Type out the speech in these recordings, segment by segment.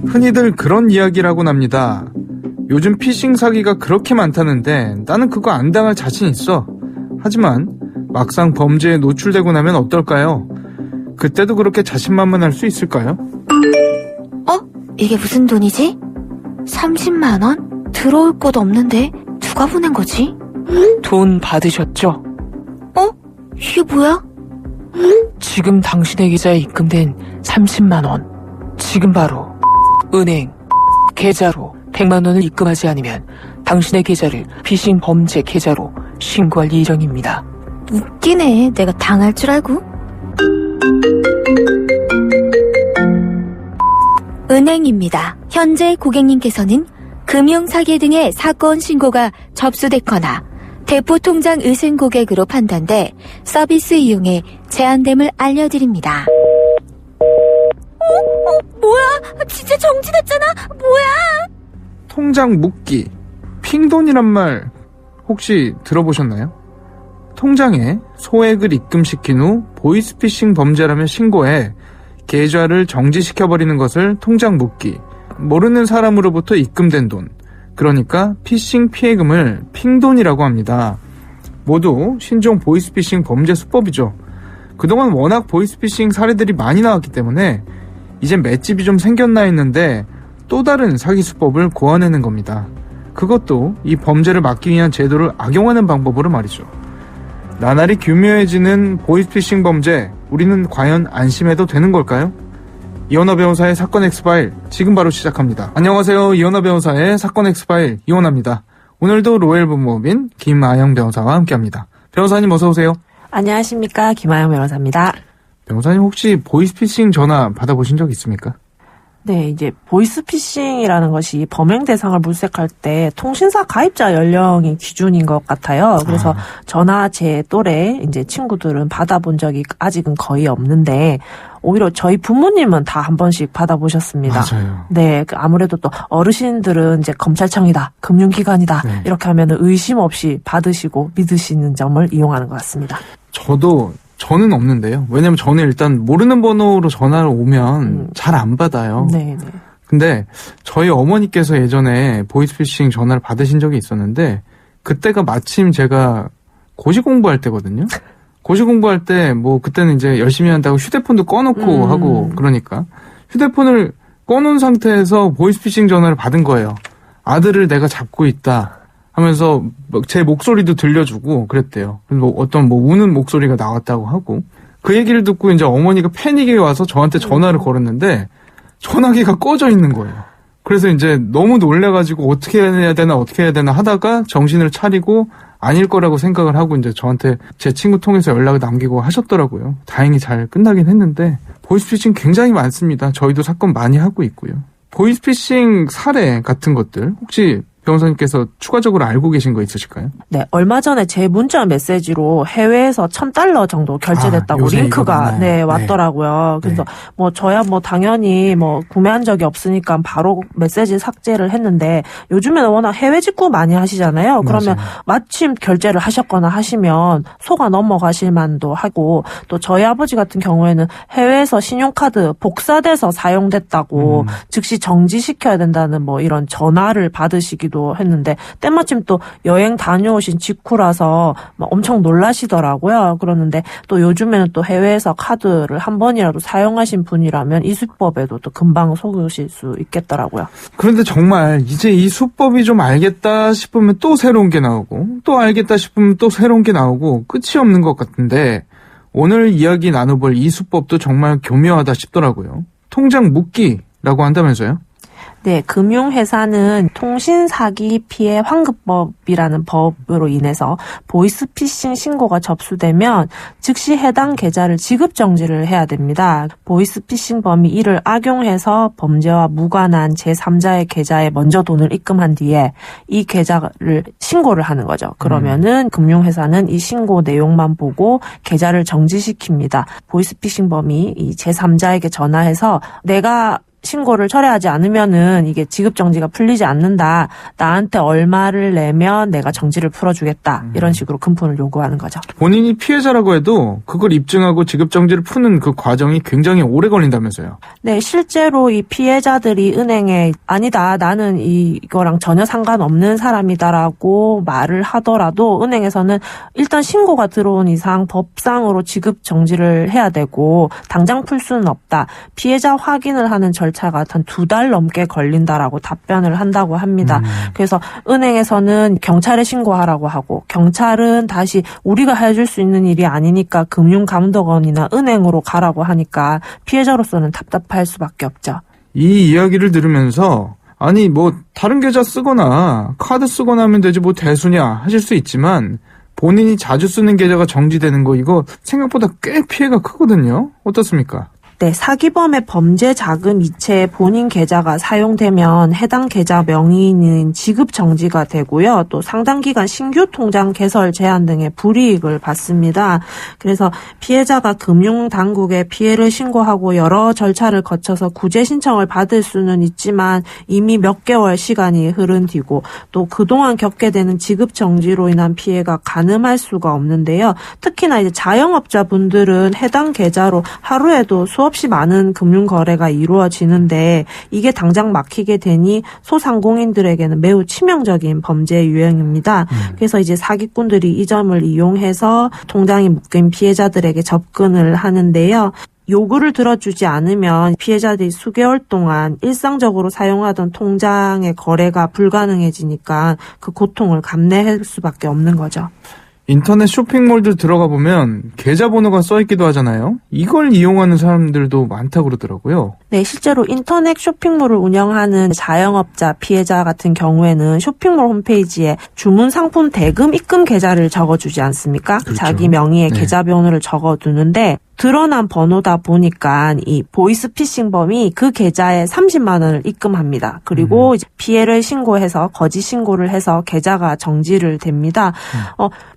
흔히들 그런 이야기를 하곤 합니다. 요즘 피싱 사기가 그렇게 많다는데 나는 그거 안 당할 자신 있어. 하지만 막상 범죄에 노출되고 나면 어떨까요? 그때도 그렇게 자신만만할 수 있을까요? 이게 무슨 돈이지? 30만 원? 들어올 것도 없는데 누가 보낸 거지? 돈 받으셨죠? 이게 뭐야? 지금 당신의 계좌에 입금된 30만 원. 지금 바로 은행 계좌로 100만 원을 입금하지 않으면 당신의 계좌를 피싱 범죄 계좌로 신고할 예정입니다. 웃기네. 내가 당할 줄 알고. 은행입니다. 현재 고객님께서는 금융사기 등의 사건 신고가 접수됐거나 대포통장 의심 고객으로 판단돼 서비스 이용에 제한됨을 알려드립니다. 뭐야? 진짜 정지됐잖아. 뭐야? 통장 묶기, 핑돈이란 말 혹시 들어보셨나요? 통장에 소액을 입금시킨 후 보이스피싱 범죄라며 신고해 계좌를 정지시켜버리는 것을 통장 묶기, 모르는 사람으로부터 입금된 돈, 그러니까 피싱 피해금을 핑돈이라고 합니다. 모두 신종 보이스피싱 범죄 수법이죠. 그동안 워낙 보이스피싱 사례들이 많이 나왔기 때문에 이젠 맷집이 좀 생겼나 했는데 또 다른 사기 수법을 고안해낸 겁니다. 그것도 이 범죄를 막기 위한 제도를 악용하는 방법으로 말이죠. 나날이 교묘해지는 보이스피싱 범죄, 우리는 과연 안심해도 되는 걸까요? 이원하 변호사의 사건 엑스파일 지금 바로 시작합니다. 안녕하세요. 이원하 변호사의 사건 엑스파일 이원하입니다. 오늘도 로엘부모법인 김아영 변호사와 함께합니다. 변호사님 어서 오세요. 안녕하십니까. 김아영 변호사입니다. 변호사님 혹시 보이스피싱 전화 받아보신 적 있습니까? 네, 이제 보이스피싱이라는 것이 범행 대상을 물색할 때 통신사 가입자 연령이 기준인 것 같아요. 그래서 저나 제 또래 이제 친구들은 받아본 적이 아직은 거의 없는데 오히려 저희 부모님은 다 한 번씩 받아보셨습니다. 맞아요. 네, 아무래도 또 어르신들은 이제 검찰청이다, 금융기관이다 네. 이렇게 하면은 의심 없이 받으시고 믿으시는 점을 이용하는 것 같습니다. 저는 없는데요. 왜냐면 저는 일단 모르는 번호로 전화를 오면 잘 안 받아요. 네. 근데 저희 어머니께서 예전에 보이스피싱 전화를 받으신 적이 있었는데 그때가 마침 제가 고시 공부할 때거든요. 고시 공부할 때 뭐 그때는 이제 열심히 한다고 휴대폰도 꺼놓고 하고 그러니까 휴대폰을 꺼놓은 상태에서 보이스피싱 전화를 받은 거예요. 아들을 내가 잡고 있다 하면서 제 목소리도 들려주고 그랬대요. 뭐 어떤 뭐 우는 목소리가 나왔다고 하고 그 얘기를 듣고 이제 어머니가 패닉이 와서 저한테 전화를 걸었는데 전화기가 꺼져 있는 거예요. 그래서 이제 너무 놀래가지고 어떻게 해야 되나 하다가 정신을 차리고 아닐 거라고 생각을 하고 이제 저한테 제 친구 통해서 연락을 남기고 하셨더라고요. 다행히 잘 끝나긴 했는데 보이스피싱 굉장히 많습니다. 저희도 사건 많이 하고 있고요. 보이스피싱 사례 같은 것들 혹시 변호사님께서 추가적으로 알고 계신 거 있으실까요? 네, 얼마 전에 제 문자 메시지로 해외에서 $1,000 정도 결제됐다고 링크가 왔더라고요. 그래서 뭐 저야 뭐 당연히 뭐 구매한 적이 없으니까 바로 메시지 삭제를 했는데 요즘에는 워낙 해외 직구 많이 하시잖아요. 그러면 마침 결제를 하셨거나 하시면 속아 넘어가실 만도 하고 또 저희 아버지 같은 경우에는 해외에서 신용카드 복사돼서 사용됐다고 즉시 정지시켜야 된다는 뭐 이런 전화를 받으시기도 했는데 때마침 또 여행 다녀오신 직후라서 막 엄청 놀라시더라고요. 그러는데 또 요즘에는 또 해외에서 카드를 한 번이라도 사용하신 분이라면 이 수법에도 또 금방 속으실 수 있겠더라고요. 그런데 정말 이제 이 수법이 좀 알겠다 싶으면 또 새로운 게 나오고 또 알겠다 싶으면 또 새로운 게 나오고 끝이 없는 것 같은데 오늘 이야기 나눠볼 이 수법도 정말 교묘하다 싶더라고요. 통장 묶기라고 한다면서요? 네, 금융회사는 통신사기 피해 환급법이라는 법으로 인해서 보이스피싱 신고가 접수되면 즉시 해당 계좌를 지급정지를 해야 됩니다. 보이스피싱범이 이를 악용해서 범죄와 무관한 제3자의 계좌에 먼저 돈을 입금한 뒤에 이 계좌를 신고를 하는 거죠. 그러면은 금융회사는 이 신고 내용만 보고 계좌를 정지시킵니다. 보이스피싱범이 이 제3자에게 전화해서 내가 신고를 철회하지 않으면은 이게 지급 정지가 풀리지 않는다. 나한테 얼마를 내면 내가 정지를 풀어주겠다. 이런 식으로 금품을 요구하는 거죠. 본인이 피해자라고 해도 그걸 입증하고 지급 정지를 푸는 그 과정이 굉장히 오래 걸린다면서요. 네, 실제로 이 피해자들이 은행에 아니다, 나는 이거랑 전혀 상관없는 사람이다라고 말을 하더라도 은행에서는 일단 신고가 들어온 이상 법상으로 지급 정지를 해야 되고 당장 풀 수는 없다. 피해자 확인을 하는 절차가 한 2달 넘게 걸린다라고 답변을 한다고 합니다. 그래서 은행에서는 경찰에 신고하라고 하고 경찰은 다시 우리가 해줄 수 있는 일이 아니니까 금융감독원이나 은행으로 가라고 하니까 피해자로서는 답답할 수밖에 없죠. 이 이야기를 들으면서 아니 뭐 다른 계좌 쓰거나 카드 쓰거나 하면 되지 뭐 대수냐 하실 수 있지만 본인이 자주 쓰는 계좌가 정지되는 거 이거 생각보다 꽤 피해가 크거든요. 어떻습니까? 네, 사기범의 범죄 자금 이체에 본인 계좌가 사용되면 해당 계좌 명의인 지급 정지가 되고요. 또 상당 기간 신규 통장 개설 제한 등의 불이익을 받습니다. 그래서 피해자가 금융당국에 피해를 신고하고 여러 절차를 거쳐서 구제 신청을 받을 수는 있지만 이미 몇 개월 시간이 흐른 뒤고 또 그동안 겪게 되는 지급 정지로 인한 피해가 가늠할 수가 없는데요. 특히나 이제 자영업자분들은 해당 계좌로 하루에도 수없이 많은 금융거래가 이루어지는데 이게 당장 막히게 되니 소상공인들에게는 매우 치명적인 범죄 유형입니다. 그래서 이제 사기꾼들이 이 점을 이용해서 통장이 묶인 피해자들에게 접근을 하는데요. 요구를 들어주지 않으면 피해자들이 수개월 동안 일상적으로 사용하던 통장의 거래가 불가능해지니까 그 고통을 감내할 수밖에 없는 거죠. 인터넷 쇼핑몰들 들어가 보면 계좌번호가 써있기도 하잖아요. 이걸 이용하는 사람들도 많다고 그러더라고요. 네, 실제로 인터넷 쇼핑몰을 운영하는 자영업자 피해자 같은 경우에는 쇼핑몰 홈페이지에 주문 상품 대금 입금 계좌를 적어주지 않습니까? 그렇죠. 자기 명의의 네. 계좌번호를 적어두는데 드러난 번호다 보니까 이 보이스피싱범이 그 계좌에 30만 원을 입금합니다. 그리고 이제 피해를 신고해서 거짓 신고를 해서 계좌가 정지를 됩니다.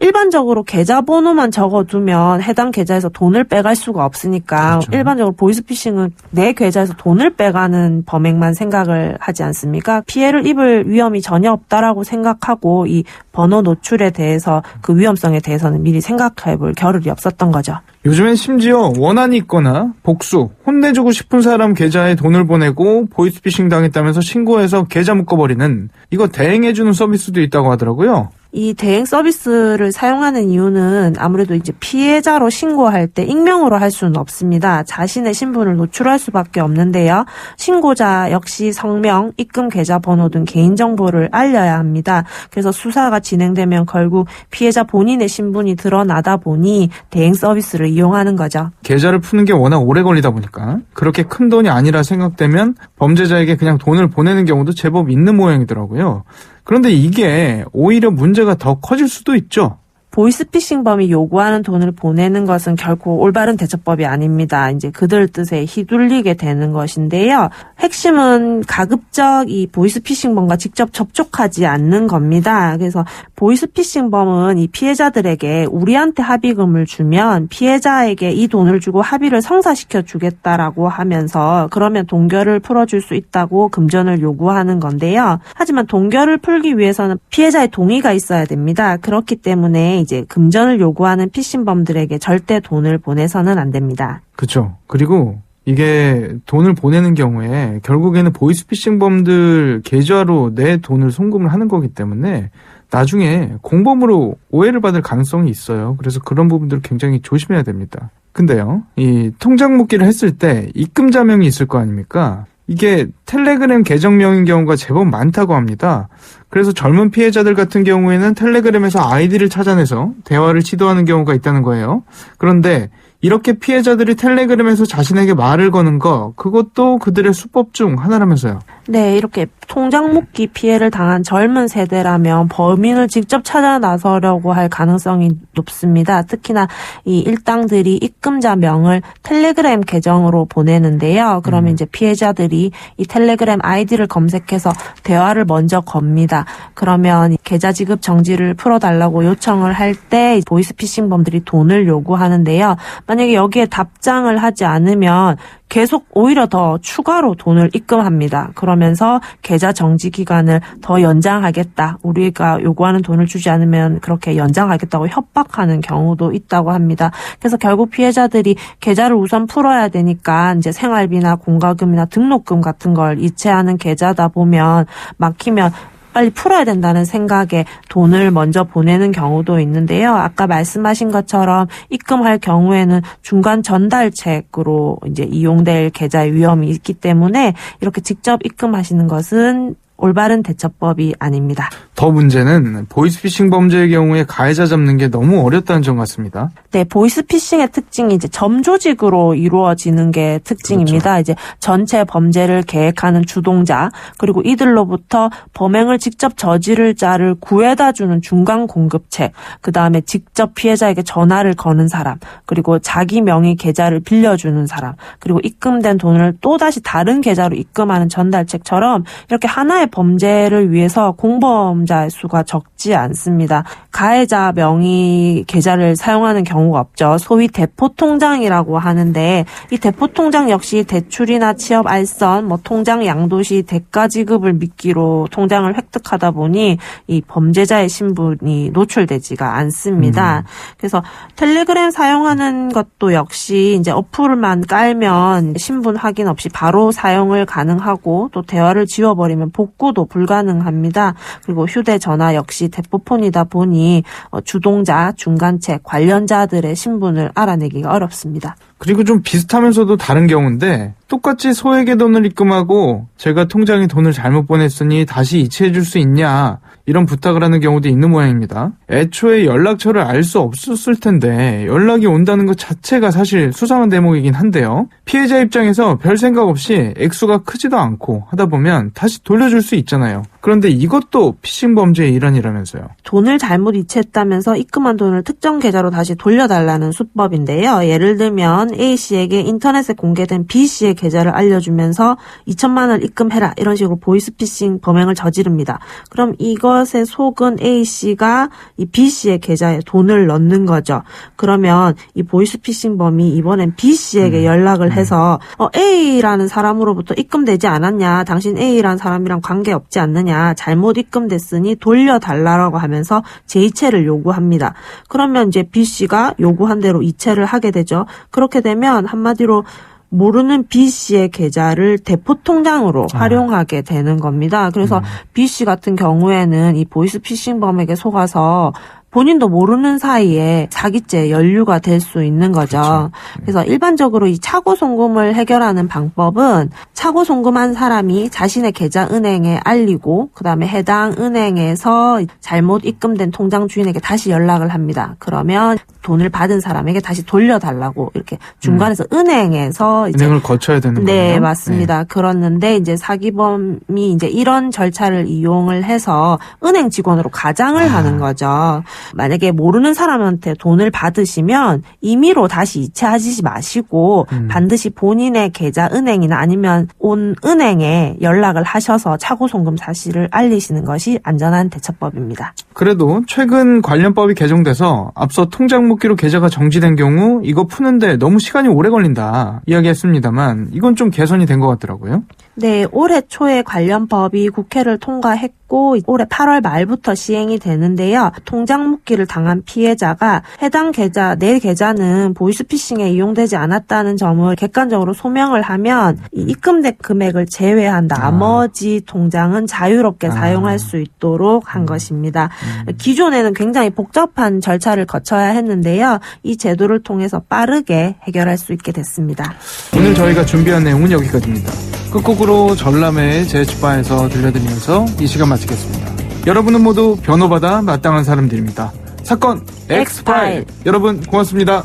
일반적으로 계좌번호만 적어두면 해당 계좌에서 돈을 빼갈 수가 없으니까 그렇죠. 일반적으로 보이스피싱은 내 계좌에서 돈을 빼가는 범행만 생각을 하지 않습니까? 피해를 입을 위험이 전혀 없다라고 생각하고 이 번호 노출에 대해서 그 위험성에 대해서는 미리 생각해볼 겨를이 없었던 거죠. 요즘엔 심지어 원한이 있거나 복수, 혼내주고 싶은 사람 계좌에 돈을 보내고 보이스피싱 당했다면서 신고해서 계좌 묶어버리는 이거 대행해주는 서비스도 있다고 하더라고요. 이 대행 서비스를 사용하는 이유는 아무래도 이제 피해자로 신고할 때 익명으로 할 수는 없습니다. 자신의 신분을 노출할 수밖에 없는데요. 신고자 역시 성명, 입금 계좌 번호 등 개인정보를 알려야 합니다. 그래서 수사가 진행되면 결국 피해자 본인의 신분이 드러나다 보니 대행 서비스를 이용하는 거죠. 계좌를 푸는 게 워낙 오래 걸리다 보니까 그렇게 큰 돈이 아니라 생각되면 범죄자에게 그냥 돈을 보내는 경우도 제법 있는 모양이더라고요. 그런데 이게 오히려 문제가 더 커질 수도 있죠. 보이스피싱범이 요구하는 돈을 보내는 것은 결코 올바른 대처법이 아닙니다. 이제 그들 뜻에 휘둘리게 되는 것인데요. 핵심은 가급적 이 보이스피싱범과 직접 접촉하지 않는 겁니다. 그래서 보이스피싱범은 이 피해자들에게 우리한테 합의금을 주면 피해자에게 이 돈을 주고 합의를 성사시켜 주겠다라고 하면서 그러면 동결을 풀어줄 수 있다고 금전을 요구하는 건데요. 하지만 동결을 풀기 위해서는 피해자의 동의가 있어야 됩니다. 그렇기 때문에 이제 금전을 요구하는 피싱범들에게 절대 돈을 보내서는 안 됩니다. 그렇죠. 그리고 이게 돈을 보내는 경우에 결국에는 보이스피싱범들 계좌로 내 돈을 송금을 하는 거기 때문에 나중에 공범으로 오해를 받을 가능성이 있어요. 그래서 그런 부분들을 굉장히 조심해야 됩니다. 근데요, 이 통장 묶기를 했을 때 입금자명이 있을 거 아닙니까? 이게 텔레그램 계정명인 경우가 제법 많다고 합니다. 그래서 젊은 피해자들 같은 경우에는 텔레그램에서 아이디를 찾아내서 대화를 시도하는 경우가 있다는 거예요. 그런데 이렇게 피해자들이 텔레그램에서 자신에게 말을 거는 거, 그것도 그들의 수법 중 하나라면서요. 네, 이렇게 통장 묶기 피해를 당한 젊은 세대라면 범인을 직접 찾아 나서려고 할 가능성이 높습니다. 특히나 이 일당들이 입금자 명을 텔레그램 계정으로 보내는데요. 그러면 이제 피해자들이 이 텔레그램 아이디를 검색해서 대화를 먼저 겁니다. 그러면 계좌 지급 정지를 풀어달라고 요청을 할 때 보이스피싱범들이 돈을 요구하는데요. 만약에 여기에 답장을 하지 않으면 계속 오히려 더 추가로 돈을 입금합니다. 그러면서 계좌 정지 기간을 더 연장하겠다. 우리가 요구하는 돈을 주지 않으면 그렇게 연장하겠다고 협박하는 경우도 있다고 합니다. 그래서 결국 피해자들이 계좌를 우선 풀어야 되니까 이제 생활비나 공과금이나 등록금 같은 걸 이체하는 계좌다 보면 막히면 빨리 풀어야 된다는 생각에 돈을 먼저 보내는 경우도 있는데요. 아까 말씀하신 것처럼 입금할 경우에는 중간 전달책으로 이제 이용될 계좌의 위험이 있기 때문에 이렇게 직접 입금하시는 것은 올바른 대처법이 아닙니다. 더 문제는 보이스피싱 범죄의 경우에 가해자 잡는 게 너무 어렵다는 점 같습니다. 네, 보이스피싱의 특징이 이제 점조직으로 이루어지는 게 특징입니다. 그렇죠. 이제 전체 범죄를 계획하는 주동자, 그리고 이들로부터 범행을 직접 저지를 자를 구해다 주는 중간 공급책, 그 다음에 직접 피해자에게 전화를 거는 사람, 그리고 자기 명의 계좌를 빌려주는 사람, 그리고 입금된 돈을 또다시 다른 계좌로 입금하는 전달책처럼 이렇게 하나의 범죄를 위해서 공범자 수가 적지 않습니다. 가해자 명의 계좌를 사용하는 경우가 없죠. 소위 대포통장이라고 하는데 이 대포통장 역시 대출이나 취업 알선, 통장 양도시 대가 지급을 미끼로 통장을 획득하다 보니 이 범죄자의 신분이 노출되지가 않습니다. 그래서 텔레그램 사용하는 것도 역시 이제 어플만 깔면 신분 확인 없이 바로 사용을 가능하고 또 대화를 지워버리면 복구도 불가능합니다. 그리고 휴대전화 역시 대포폰이다 보니 주동자, 중간책, 관련자들의 신분을 알아내기가 어렵습니다. 그리고 좀 비슷하면서도 다른 경우인데 똑같이 소액의 돈을 입금하고 제가 통장에 돈을 잘못 보냈으니 다시 이체해 줄 수 있냐 이런 부탁을 하는 경우도 있는 모양입니다. 애초에 연락처를 알 수 없었을 텐데 연락이 온다는 것 자체가 사실 수상한 대목이긴 한데요. 피해자 입장에서 별 생각 없이 액수가 크지도 않고 하다 보면 다시 돌려줄 수 있잖아요. 그런데 이것도 피싱 범죄의 일환이라면서요. 돈을 잘못 이체했다면서 입금한 돈을 특정 계좌로 다시 돌려달라는 수법인데요. 예를 들면 A씨에게 인터넷에 공개된 B씨의 계좌를 알려주면서 2천만 원을 입금해라 이런 식으로 보이스피싱 범행을 저지릅니다. 그럼 이것에 속은 A씨가 이 B씨의 계좌에 돈을 넣는 거죠. 그러면 이 보이스피싱 범이 이번엔 B씨에게 연락을 해서 A라는 사람으로부터 입금되지 않았냐, 당신 A라는 사람이랑 관계없지 않느냐, 잘못 입금됐으니 돌려달라고 하면서 재이체를 요구합니다. 그러면 이제 B씨가 요구한 대로 이체를 하게 되죠. 그렇게 되면 한마디로 모르는 B씨의 계좌를 대포통장으로 활용하게 되는 겁니다. 그래서 B씨 같은 경우에는 이 보이스피싱범에게 속아서 본인도 모르는 사이에 사기죄 연루가 될 수 있는 거죠. 그렇죠. 그래서 일반적으로 이 차고 송금을 해결하는 방법은 차고 송금한 사람이 자신의 계좌 은행에 알리고 그다음에 해당 은행에서 잘못 입금된 통장 주인에게 다시 연락을 합니다. 그러면 돈을 받은 사람에게 다시 돌려달라고 이렇게 중간에서 은행에서 은행을 거쳐야 되는 거예요? 네, 맞습니다. 그렇는데 이제 사기범이 이제 이런 절차를 이용을 해서 은행 직원으로 가장을 하는 거죠. 만약에 모르는 사람한테 돈을 받으시면 임의로 다시 이체하지 마시고 반드시 본인의 계좌 은행이나 아니면 온 은행에 연락을 하셔서 차고 송금 사실을 알리시는 것이 안전한 대처법입니다. 그래도 최근 관련법이 개정돼서 앞서 통장 묶기로 계좌가 정지된 경우 이거 푸는데 너무 시간이 오래 걸린다 이야기했습니다만 이건 좀 개선이 된 것 같더라고요. 네, 올해 초에 관련법이 국회를 통과했고 올해 8월 말부터 시행이 되는데요. 통장 묶기를 당한 피해자가 해당 계좌, 내 계좌는 보이스피싱에 이용되지 않았다는 점을 객관적으로 소명을 하면 이 입금된 금액을 제외한 나머지 통장은 자유롭게 사용할 수 있도록 한 것입니다. 기존에는 굉장히 복잡한 절차를 거쳐야 했는데요. 이 제도를 통해서 빠르게 해결할 수 있게 됐습니다. 오늘 저희가 준비한 내용은 여기까지입니다. 끝곡으로 전람회의 제치바에서 들려드리면서 이 시간 마치겠습니다. 여러분은 모두 변호받아 마땅한 사람들입니다. 사건 X파일. 여러분 고맙습니다.